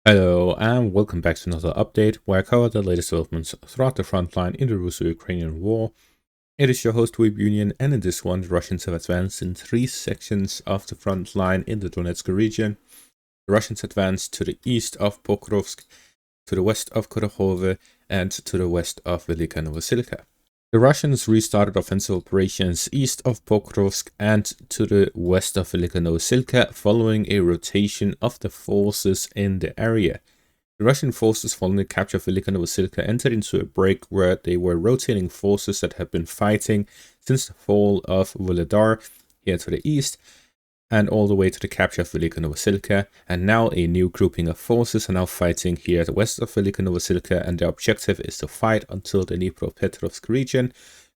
Hello and welcome back to another update where I cover the latest developments throughout the front line in the Russo-Ukrainian war. It is your host Weeb Union, and in this one the Russians have advanced in 3 sections of the front line in the Donetsk region. The Russians advanced to the east of Pokrovsk, to the west of Kurakhove, and to the west of Velika Novosilka. The Russians restarted offensive operations east of Pokrovsk and to the west of Velika Novosilka following a rotation of the forces in the area. The Russian forces following the capture of Velika Novosilka entered into a break where they were rotating forces that had been fighting since the fall of Volodar here to the east and all the way to the capture of Velika Novosilka, and now a new grouping of forces are now fighting here at the west of Velika Novosilka, and their objective is to fight until the Dnipropretrovsk region.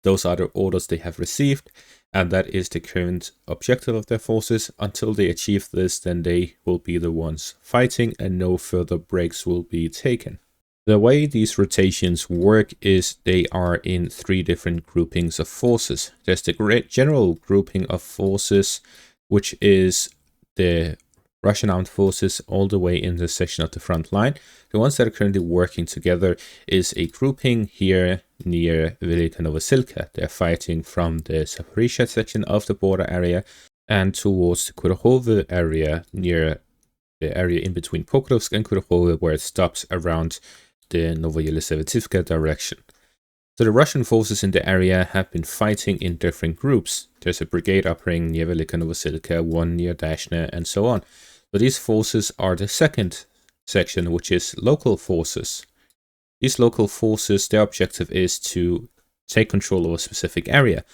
Those are the orders they have received, and that is the current objective of their forces. Until they achieve this, then they will be the ones fighting and no further breaks will be taken. The way these rotations work is they are in 3 different groupings of forces. There's the general grouping of forces, which is the Russian armed forces all the way in this section of the front line. The ones that are currently working together is a grouping here near Velika Novosilka. They're fighting from the Zaporizhzhia section of the border area and towards the Kurakhove area, near the area in between Pokrovsk and Kurakhove, where it stops around the Novoyelisevetivka direction. So the Russian forces in the area have been fighting in different groups. There's a brigade operating near Velika Novosilka, one near Dashna, and so on. So these forces are the second section, which is local forces. These local forces, their objective is to take control of a specific area.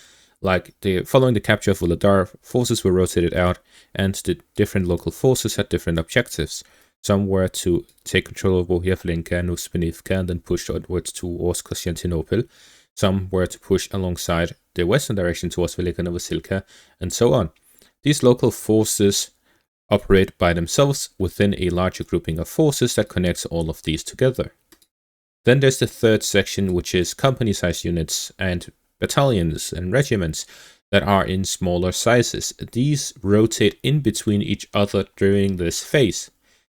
Like following the capture of Volodar, forces were rotated out, and the different local forces had different objectives. Some were to take control of Bohyavlenka and Uspenivka and then push onwards towards Konstantinopel. Some were to push alongside the western direction towards Velika Novosilka, and so on. These local forces operate by themselves within a larger grouping of forces that connects all of these together. Then there's the third section, which is company-sized units and battalions and regiments that are in smaller sizes. These rotate in between each other during this phase.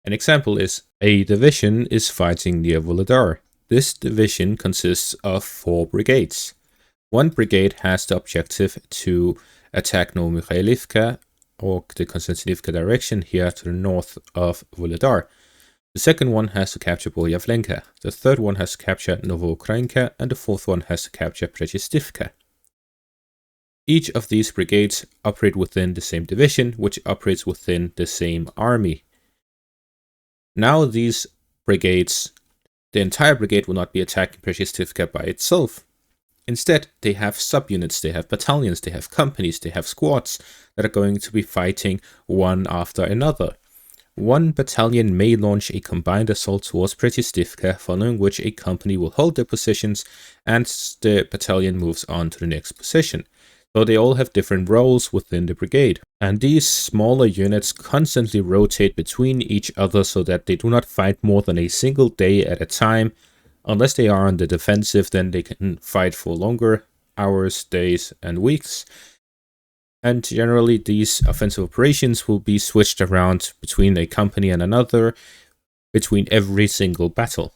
An example is a division is fighting near Volodar. This division consists of 4 brigades. One brigade has the objective to attack Novomikhailivka or the Konstantinivka direction here to the north of Volodar. The second one has to capture Boryavlenka. The third one has to capture Novoukrainka, and the fourth one has to capture Prechestivka. Each of these brigades operate within the same division, which operates within the same army. Now these brigades, the entire brigade will not be attacking Prechestivka by itself. Instead, they have subunits, they have battalions, they have companies, they have squads that are going to be fighting one after another. One battalion may launch a combined assault towards Prechestivka, following which a company will hold their positions and the battalion moves on to the next position. So they all have different roles within the brigade. And these smaller units constantly rotate between each other so that they do not fight more than a single day at a time. Unless they are on the defensive, then they can fight for longer hours, days, and weeks. And generally, these offensive operations will be switched around between a company and another, between every single battle.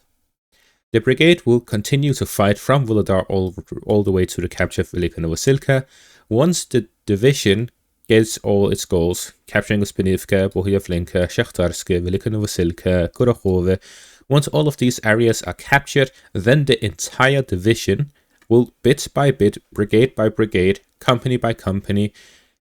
The brigade will continue to fight from Volodar all the way to the capture of Velika Novosilka. Once the division gets all its goals, capturing Uspenivka, Bohyavlenka, Shakhtarsk, Velika Novosilka, Kurakhove, once all of these areas are captured, then the entire division will bit by bit, brigade by brigade, company by company,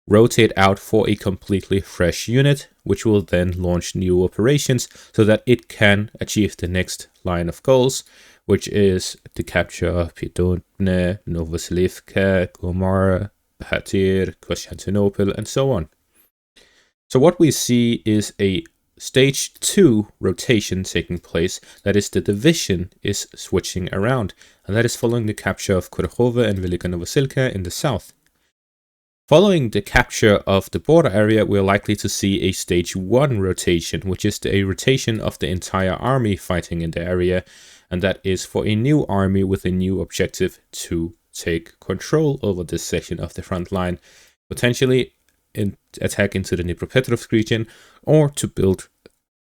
rotate out for a completely fresh unit, which will then launch new operations so that it can achieve the next line of goals, which is the capture of Piotr, Novoselivka, Gomar, Bahatir, Konstantinopel, and so on. So what we see is a stage 2 rotation taking place, that is, the division is switching around, and that is following the capture of Kurakhove and Velika Novosilka in the south. Following the capture of the border area, we are likely to see a stage 1 rotation, which is a rotation of the entire army fighting in the area, and that is for a new army with a new objective to take control over this section of the front line, potentially attack into the Dnipropretrovsk region, or to build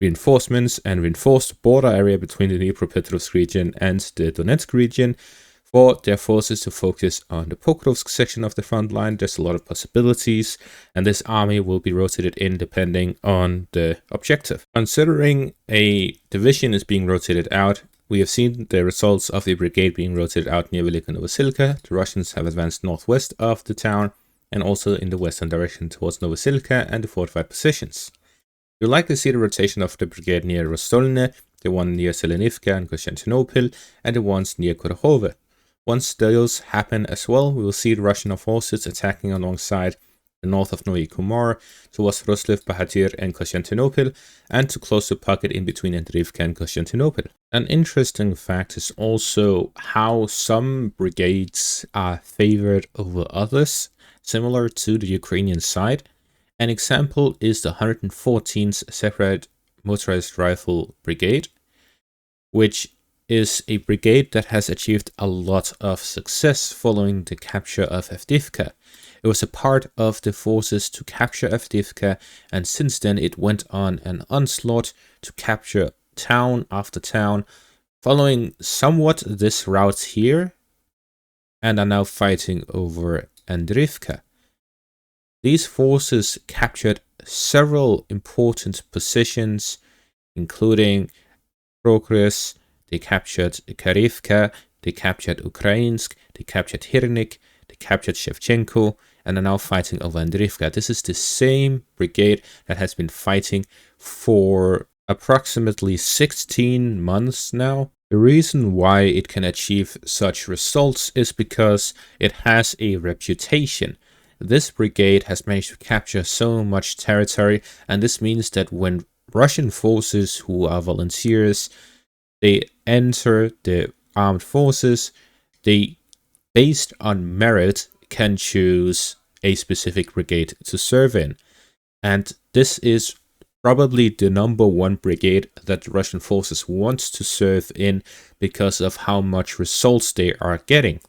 reinforcements and reinforced the border area between the Dnipropretrovsk region and the Donetsk region for their forces to focus on the Pokrovsk section of the front line. There's a lot of possibilities, and this army will be rotated in depending on the objective. Considering a division is being rotated out, we have seen the results of the brigade being rotated out near Velika Novosilka. The Russians have advanced northwest of the town and also in the western direction towards Novosilka and the fortified positions. You'll likely see the rotation of the brigade near Rostolne, the one near Selenivka and Konstantinopel, and the ones near Korohove. Once those happen as well, we will see the Russian forces attacking alongside the north of Novi Kumar towards Roslev, Bahatir and Konstantinopel, and to close the pocket in between Andriivka and Konstantinopel. An interesting fact is also how some brigades are favored over others, similar to the Ukrainian side. An example is the 114th Separate Motorized Rifle Brigade, which is a brigade that has achieved a lot of success following the capture of Avdiivka. It was a part of the forces to capture Avdiivka, and since then it went on an onslaught to capture town after town, following somewhat this route here, and are now fighting over Andriivka. These forces captured several important positions, including Progress. They captured Karivka, they captured Ukrainsk, they captured Hirnik, they captured Shevchenko, and are now fighting over Andriivka. This is the same brigade that has been fighting for approximately 16 months now. The reason why it can achieve such results is because it has a reputation. This brigade has managed to capture so much territory, and this means that when Russian forces who are volunteers, they enter the armed forces, they, based on merit, can choose a specific brigade to serve in. And this is probably the #1 brigade that the Russian forces want to serve in because of how much results they are getting.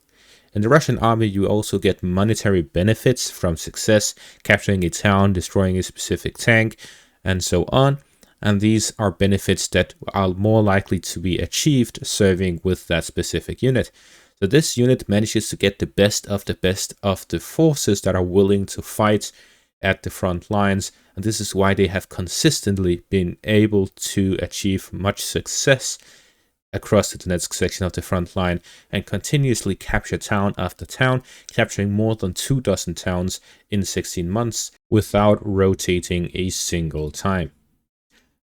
In the Russian army, you also get monetary benefits from success, capturing a town, destroying a specific tank, and so on. And these are benefits that are more likely to be achieved serving with that specific unit. So this unit manages to get the best of the forces that are willing to fight at the front lines. And this is why they have consistently been able to achieve much success across the Donetsk section of the front line and continuously capture town after town, capturing more than 24 towns in 16 months without rotating a single time.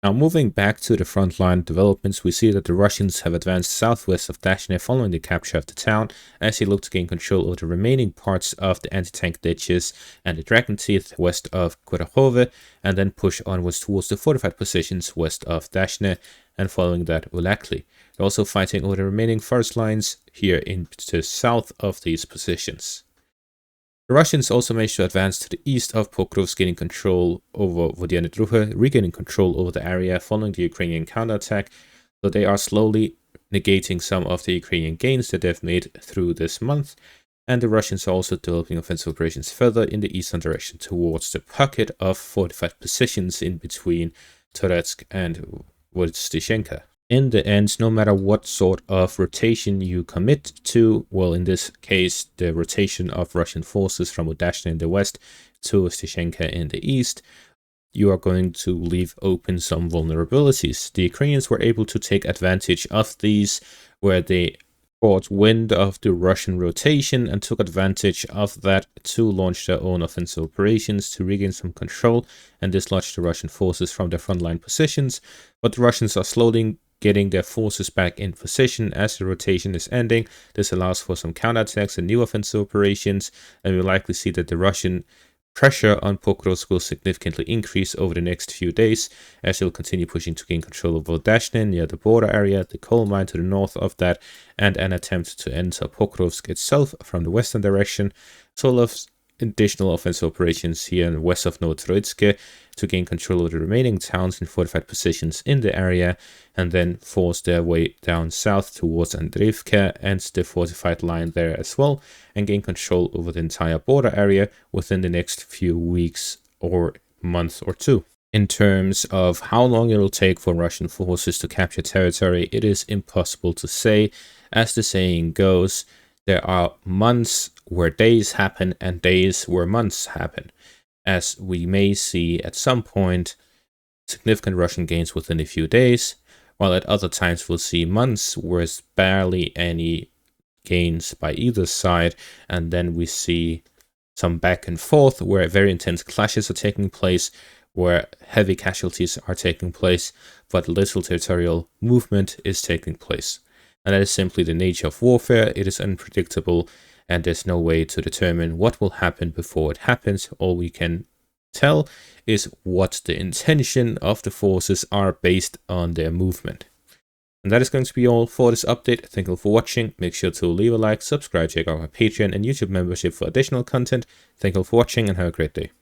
Now, moving back to the frontline developments, we see that the Russians have advanced southwest of Dashne following the capture of the town, as they look to gain control over the remaining parts of the anti-tank ditches and the Dragon Teeth west of Korohove, and then push onwards towards the fortified positions west of Dashne, and following that Ulakli. They're also fighting over the remaining forest lines here in the south of these positions. The Russians also managed to advance to the east of Pokrovsk, gaining control over Vodyanitruha, regaining control over the area following the Ukrainian counterattack, so they are slowly negating some of the Ukrainian gains that they've made through this month, and the Russians are also developing offensive operations further in the eastern direction towards the pocket of fortified positions in between Toretsk and Vozdyshenka. In the end, no matter what sort of rotation you commit to, well, in this case, the rotation of Russian forces from Udashna in the west to Vozdyshenka in the east, you are going to leave open some vulnerabilities. The Ukrainians were able to take advantage of these, where they caught wind of the Russian rotation and took advantage of that to launch their own offensive operations to regain some control and dislodge the Russian forces from their frontline positions. But the Russians are slowly getting their forces back in position as the rotation is ending. This allows for some counterattacks and new offensive operations, and we'll likely see that the Russian pressure on Pokrovsk will significantly increase over the next few days, as they'll continue pushing to gain control of Vozdashne near the border area, the coal mine to the north of that, and an attempt to enter Pokrovsk itself from the western direction, as well as additional offensive operations here in west of Novotroitsk to gain control of the remaining towns and fortified positions in the area, and then force their way down south towards Andriivka and the fortified line there as well, and gain control over the entire border area within the next few weeks or month or two. In terms of how long it will take for Russian forces to capture territory, it is impossible to say. As the saying goes, there are months where days happen and days where months happen, as we may see at some point significant Russian gains within a few days, while at other times we'll see months where there's barely any gains by either side, and then we see some back and forth where very intense clashes are taking place, where heavy casualties are taking place, but little territorial movement is taking place. And that is simply the nature of warfare. It is unpredictable, and there's no way to determine what will happen before it happens. All we can tell is what the intention of the forces are based on their movement. And that is going to be all for this update. Thank you for watching. Make sure to leave a like, subscribe, check out my Patreon and YouTube membership for additional content. Thank you for watching and have a great day.